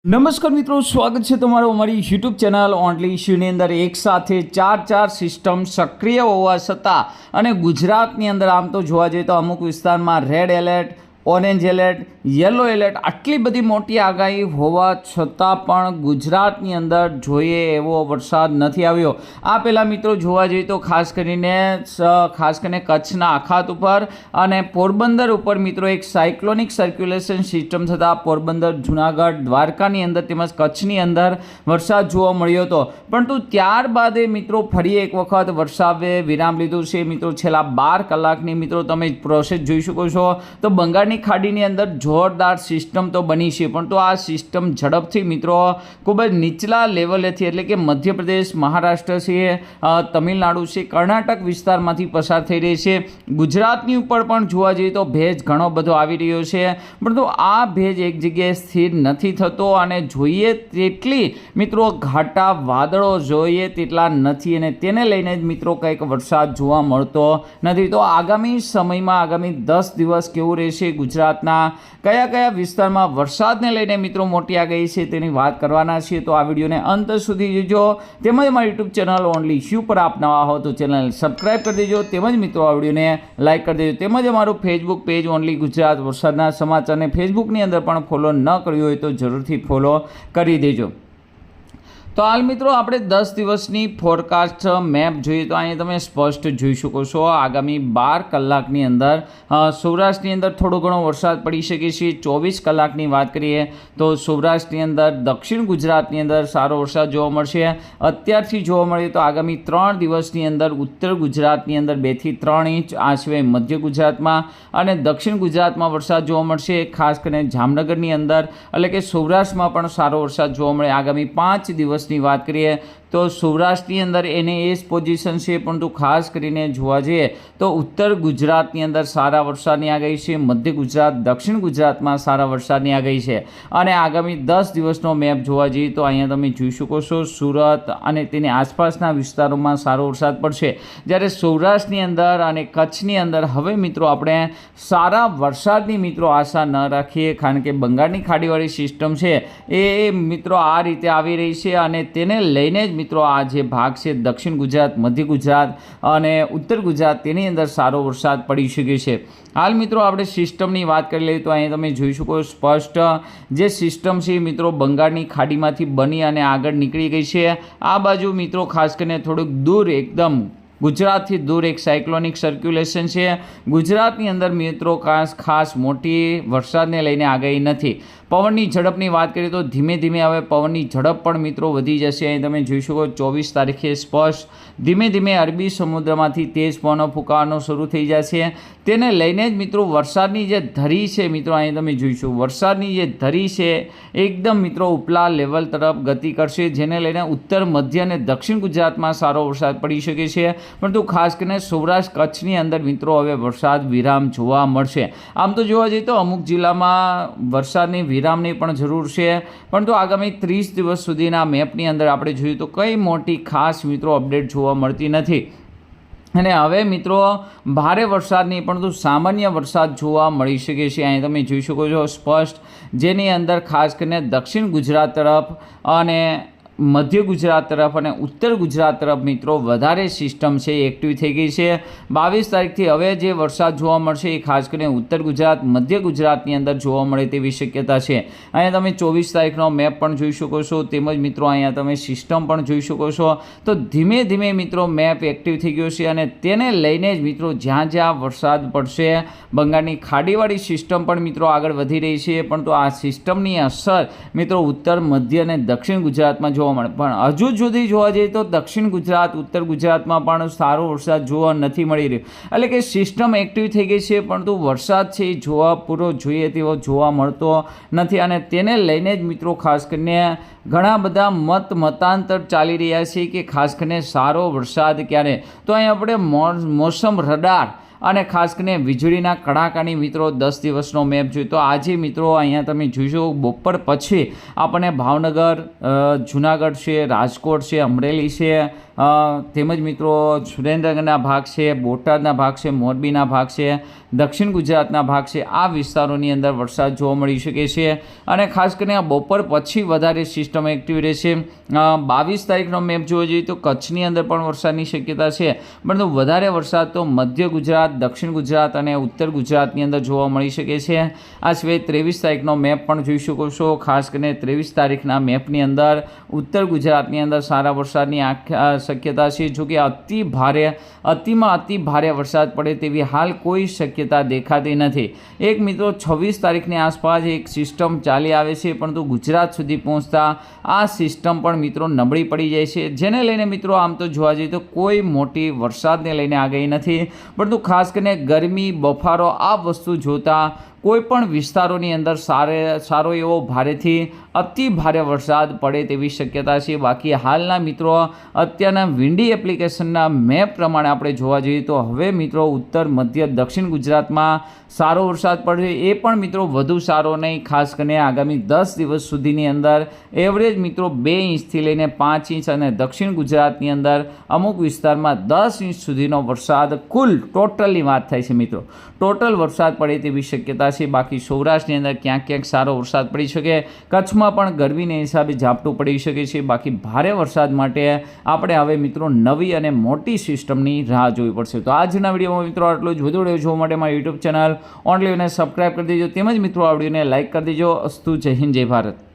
નમસ્કાર મિત્રો, સ્વાગત છે તમારું અમારી યુટ્યુબ ચેનલ ઓનલી ઇશ્યુની અંદર। એક સાથે ચાર સિસ્ટમ સક્રિય હોવા છતાં અને ગુજરાતની અંદર આમ તો જોવા જઈએ તો અમુક વિસ્તારમાં red alert, orange alert, yellow alert આટલી બધી મોટી આગાહી હોવા છતાં પણ ગુજરાતની અંદર જોઈએ એવો વરસાદ નથી આવ્યો। આ પહેલાં મિત્રો જોવા જઈએ તો ખાસ કરીને કચ્છના અખાત ઉપર અને પોરબંદર ઉપર મિત્રો એક સાયક્લોનિક સર્ક્યુલેશન સિસ્ટમ થતાં પોરબંદર, જુનાગઢ, દ્વારકાની અંદર તેમજ કચ્છની અંદર વરસાદ જોવા મળ્યો હતો, પરંતુ ત્યારબાદ એ મિત્રો ફરી એક વખત વરસાદે વિરામ લીધું છે। મિત્રો છેલ્લા 12 કલાકની મિત્રો તમે પ્રોસેસ જોઈ શકો છો તો બંગાળની ખાડીની અંદર જોરદાર સિસ્ટમ તો બની છે, પરંતુ આ સિસ્ટમ ઝડપથી મિત્રો ખૂબ જ નીચલા લેવલેથી એટલે કે મધ્યપ્રદેશ, મહારાષ્ટ્ર છે, તમિલનાડુ છે, કર્ણાટક વિસ્તારમાંથી પસાર થઈ રહી છે। ગુજરાતની ઉપર પણ જોવા જઈએ તો ભેજ ઘણો બધો આવી રહ્યો છે, પરંતુ આ ભેજ એક જગ્યાએ સ્થિર નથી થતો અને જોઈએ તેટલી મિત્રો ઘાટા વાદળો જોઈએ તેટલા નથી અને તેને લઈને જ મિત્રો કંઈક વરસાદ જોવા મળતો નથી। તો આગામી સમયમાં આગામી 10 દિવસ કેવું રહેશે, ગુજરાતના કયા કયા વિસ્તારમાં વરસાદને લઈને મિત્રો મોટી આગાહી છે તેની વાત કરવાના છીએ। તો આ વિડીયોને અંત સુધી જોજો, તેમજ અમારી યુટ્યુબ ચેનલ ઓનલી ઇશ્યુ પર આપ નવા હો તો ચેનલ સબસ્ક્રાઈબ કરી દેજો, તેમજ મિત્રો આ વિડીયોને લાઇક કરી દેજો, તેમજ અમારું ફેસબુક પેજ ઓનલી ગુજરાત વરસાદના સમાચારને ફેસબુકની અંદર પણ ફોલો ન કર્યું હોય તો જરૂરથી ફોલો કરી દેજો। તો હાલ મિત્રો આપણે 10 દિવસની ફોરકાસ્ટ મેપ જોઈએ તો અહીંયા તમે સ્પષ્ટ જોઈ શકો છો। આગામી 12 કલાકની અંદર સૌરાષ્ટ્રની અંદર થોડો ઘણો વરસાદ પડી શકે છે। 24 કલાકની વાત કરીએ તો સૌરાષ્ટ્રની અંદર, દક્ષિણ ગુજરાતની અંદર સારો વરસાદ જોવા મળશે। અત્યારથી જોવા મળે તો આગામી 3 દિવસની અંદર ઉત્તર ગુજરાતની અંદર 2 થી 3 ઇંચ, આ સિવાય મધ્ય ગુજરાતમાં અને દક્ષિણ ગુજરાતમાં વરસાદ જોવા મળશે। ખાસ કરીને જામનગરની અંદર એટલે કે સૌરાષ્ટ્રમાં પણ સારો વરસાદ જોવા મળે। આગામી 5 દિવસ ની વાત કરીએ તો સૌરાષ્ટ્રની અંદર એને એ જ પોઝિશન છે, પરંતુ ખાસ કરીને જોવા જઈએ તો ઉત્તર ગુજરાતની અંદર સારા વરસાદની આગાહી છે, મધ્ય ગુજરાત, દક્ષિણ ગુજરાતમાં સારા વરસાદની આગાહી છે અને આગામી 10 દિવસનો મેપ જોવા જઈએ તો અહીંયા તમે જોઈ શકો છો સુરત અને તેની આસપાસના વિસ્તારોમાં સારો વરસાદ પડશે, જ્યારે સૌરાષ્ટ્રની અંદર અને કચ્છની અંદર હવે મિત્રો આપણે સારા વરસાદની મિત્રો આશા ન રાખીએ, કારણ કે બંગાળની ખાડીવાળી સિસ્ટમ છે એ મિત્રો આ રીતે આવી રહી છે અને તેને લઈને જ મિત્રો આ જે ભાગ છે દક્ષિણ ગુજરાત, મધ્ય ગુજરાત અને ઉત્તર ગુજરાત તેની અંદર સારો વરસાદ પડી શકે છે। હાલ મિત્રો આપણે સિસ્ટમની વાત કરી લઈએ તો અહીંયા તમે જોઈ શકો સ્પષ્ટ જે સિસ્ટમ છે મિત્રો બંગાળની ખાડીમાંથી બની અને આગળ નીકળી ગઈ છે। આ બાજુ મિત્રો ખાસ કરીને થોડુંક દૂર એકદમ ગુજરાતથી દૂર એક સાયક્લોનિક સર્ક્યુલેશન છે। ગુજરાતની અંદર મિત્રો ખાસ મોટી વરસાદને લઈને આગાહી નથી। પવનની ઝડપની વાત કરીએ તો ધીમે ધીમે હવે પવનની ઝડપ પણ મિત્રો વધી જશે। અહીં તમે જોઈ શકો 24 તારીખે સ્પષ્ટ ધીમે ધીમે અરબી સમુદ્રમાંથી તેજ પવનો ફૂંકાવાનો શરૂ થઈ જશે। તેને લઈને જ મિત્રો વરસાદની જે ધરી છે મિત્રો અહીં તમે જોઈશું વરસાદની જે ધરી છે એકદમ મિત્રો ઉપલા લેવલ તરફ ગતિ કરશે, જેને લઈને ઉત્તર, મધ્ય અને દક્ષિણ ગુજરાતમાં સારો વરસાદ પડી શકે છે, પરંતુ ખાસ કરીને સૌરાષ્ટ્ર, કચ્છની અંદર મિત્રો હવે વરસાદ વિરામ જોવા મળશે। આમ તો જોવા જઈએ તો અમુક જિલ્લામાં વરસાદની વિરામની પણ જરૂર છે, પરંતુ આગામી 30 દિવસ સુધીના મેપની અંદર આપણે જોઈએ તો કંઈ મોટી ખાસ મિત્રો અપડેટ જોવા મળતી નથી અને હવે મિત્રો ભારે વરસાદની પરંતુ સામાન્ય વરસાદ જોવા મળી શકે છે। અહીં તમે જોઈ શકો છો સ્પષ્ટ, જેની અંદર ખાસ કરીને દક્ષિણ ગુજરાત તરફ અને મધ્ય ગુજરાત તરફ અને ઉત્તર ગુજરાત તરફ મિત્રો વધારે સિસ્ટમ છે એક્ટિવ થઈ ગઈ છે। 22 તારીખથી હવે જે વરસાદ જોવા મળશે એ ખાસ કરીને ઉત્તર ગુજરાત, મધ્ય ગુજરાતની અંદર જોવા મળે તેવી શક્યતા છે। અહીંયા તમે 24 તારીખનો મેપ પણ જોઈ શકો છો, તેમજ મિત્રો અહીંયા તમે સિસ્ટમ પણ જોઈ શકો છો। તો ધીમે ધીમે મિત્રો મેપ એક્ટિવ થઈ ગયો છે અને તેને લઈને જ મિત્રો જ્યાં જ્યાં વરસાદ પડશે બંગાળની ખાડીવાળી સિસ્ટમ પણ મિત્રો આગળ વધી રહી છે, પરંતુ આ સિસ્ટમની અસર મિત્રો ઉત્તર, મધ્ય અને દક્ષિણ ગુજરાતમાં જોવા મળે, પણ હજુ સુધી જોવા જઈએ તો દક્ષિણ ગુજરાત, ઉત્તર ગુજરાતમાં પણ સારો વરસાદ જોવા નથી મળી રહ્યો, એટલે કે સિસ્ટમ એક્ટિવ થઈ ગઈ છે પરંતુ વરસાદ છે એ જોવા પૂરો જોઈએ તેવો જોવા મળતો નથી અને તેને લઈને જ મિત્રો ખાસ કરીને ઘણા બધા મતાંતર ચાલી રહ્યા છે કે ખાસ કરીને સારો વરસાદ ક્યારે। તો અહીં આપણે મોસમ રડાર અને ખાસ કરીને વીજળીના કડાકાની મિત્રો 10 દિવસનો મેપ જોઈએ તો આજે મિત્રો અહીંયા તમે જોઈશો બપોર પછી આપણને ભાવનગર, જુનાગઢ છે, રાજકોટ છે, અમરેલી છે, તેમજ મિત્રો સુરેન્દ્રનગરના ભાગ છે, બોટાદના ભાગ છે, મોરબીના ભાગ છે, દક્ષિણ ગુજરાતના ભાગ છે, આ વિસ્તારોની અંદર વરસાદ જોવા મળી શકે છે અને ખાસ કરીને આ બપોર પછી વધારે સિસ્ટમ એક્ટિવ રહેશે. 22 તારીખનો મેપ જોવા જઈએ તો કચ્છની અંદર પણ વરસાદની શક્યતા છે, પરંતુ વધારે વરસાદ તો મધ્ય ગુજરાત, દક્ષિણ ગુજરાત અને ઉત્તર ગુજરાતની અંદર જોવા મળી શકે છે. આ સિવાય 23 તારીખનો મેપ પણ જોઈ શકો છો. ખાસ કરીને 23 તારીખના મેપની અંદર ઉત્તર ગુજરાતની અંદર સારા વરસાદની શક્યતા છે. જો કે અતિમાં અતિ ભારે વરસાદ પડે તેવી હાલ કોઈ શક્યતા દેખાતી નથી. એક મિત્રો 26 તારીખની આસપાસ એક સિસ્ટમ ચાલી આવે છે, પરંતુ ગુજરાત સુધી પહોંચતા આ સિસ્ટમ પણ મિત્રો નબળી પડી જાય છે, જેને લઈને મિત્રો આમ તો જોવા જઈએ તો કોઈ મોટી વરસાદને લઈને આગાહી નથી, પરંતુ ખાસ કરીને ગરમી, બફારો આ વસ્તુ જોતા કોઈ પણ વિસ્તારોની અંદર સારો એવો ભારેથી અતિ ભારે વરસાદ પડે તેવી શક્યતા છે. બાકી હાલના મિત્રો અત્યારના વિન્ડી એપ્લિકેશનના મેપ પ્રમાણે આપણે જોવા જઈએ તો હવે મિત્રો ઉત્તર, મધ્ય, દક્ષિણ ગુજરાતમાં સારો વરસાદ પડશે. એ પણ મિત્રો વધુ સારો નહીં. ખાસ કરીને આગામી 10 દિવસ સુધીની અંદર એવરેજ મિત્રો 2 ઇંચથી લઈને 5 ઇંચ અને દક્ષિણ ગુજરાતની અંદર અમુક વિસ્તારમાં 10 ઇંચ સુધીનો વરસાદ કુલ ટોટલની વાત થાય છે મિત્રો, ટોટલ વરસાદ પડે તેવી શક્યતા છે. બાકી સૌરાષ્ટ્રની અંદર ક્યાંક સારો વરસાદ પડી શકે, કચ્છમાં પણ ગરમીને હિસાબે ઝાપટું પડી શકે છે. બાકી ભારે વરસાદ માટે આપણે હવે મિત્રો નવી અને મોટી સિસ્ટમની રાહ જોવી પડશે. તો આજના વિડીયોમાં મિત્રો આટલું જ. વધુ વિડીયો જોવા માટે મારી યુટ્યુબ ચેનલ ઓનલી અને સબસ્ક્રાઈબ કરી દેજો, તેમજ મિત્રો આ વિડીયોને લાઇક કરી દેજો. અસ્તુ. જય હિન્દ, જય ભારત.